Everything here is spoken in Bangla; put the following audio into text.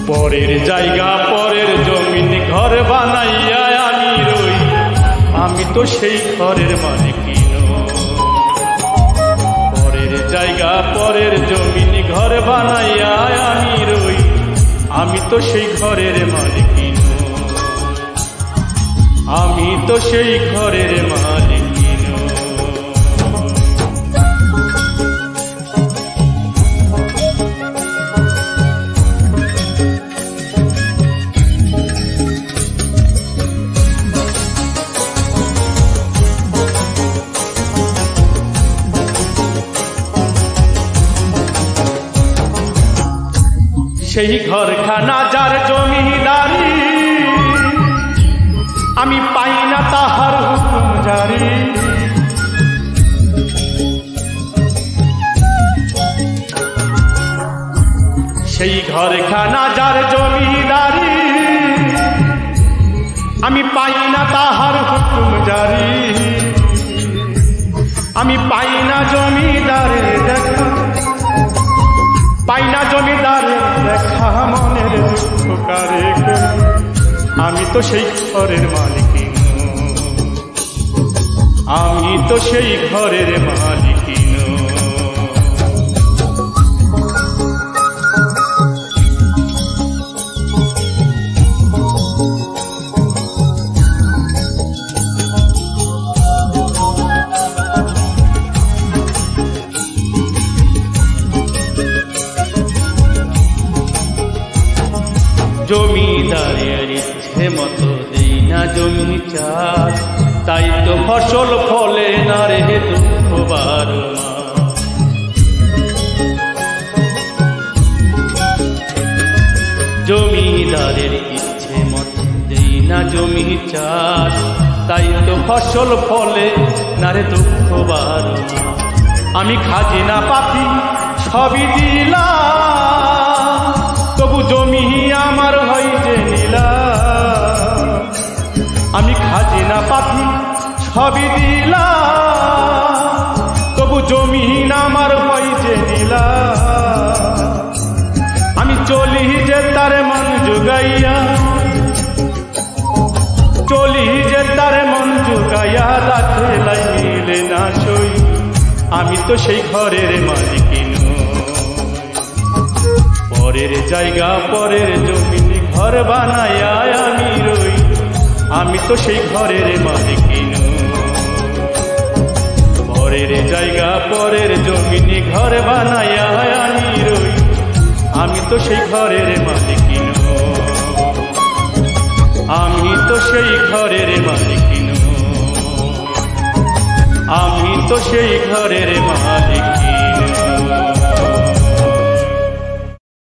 পরের জায়গা পরের জমিন ঘর বানাইয়া আমি রই, আমি তো সেই ঘরের মালিক নই। পরের জায়গা পরের জমিন ঘর বানাইয়া আমি রই, আমি তো সেই ঘরের মালিক নই। আমি তো সেই ঘরের মালিক নই। সেই ঘরখানা যার জমিদারি, আমি পাই না তাহার হুকুম জারি। সেই ঘরখানা যার জমিদারি, আমি পাই না তাহার হুকুম জারি। আমি পাই না জমিদারের দেখা, পাই না জমিদারের দেখা, মনের দুঃখ কারে করি, আমি তো সেই ঘরের মালিক নই। আমি তো সেই ঘরের মালিক নই। জমিদারের ইচ্ছে মতো দেই না জমি চাষ, তাই তো ফসল ফলে না রে দুঃখ বারো মাস। জমিদারের ইচ্ছে মতো দেই না জমি চাষ, তাই তো ফসল ফলে না রে দুঃখ বারো মাস। আমি খাজনা পাতি সবই দিলাম, তবু জমি আমার হয় যে নীলা। আমি খাজনা পাতি সবই দিলাম, তবু জমি আমার হয় যে নীলা। আমি চলি যে তার মন জুগাইয়া, চলি যে তার মন জুগাইয়া, রাখে লাই মিলে না সই, আমি তো সেই ঘরের মালিক নই। পরের জায়গা পরের জমিন ঘর বানাইয়া আমি রই, আমি তো সেই ঘরের মালিক নই। পরের জায়গা পরের জমিন ঘর বানাইয়া আমি রই, আমি তো সেই ঘরের মালিক নই। আমি তো সেই ঘরের মালিক নই। আমি তো সেই ঘরের মালিক।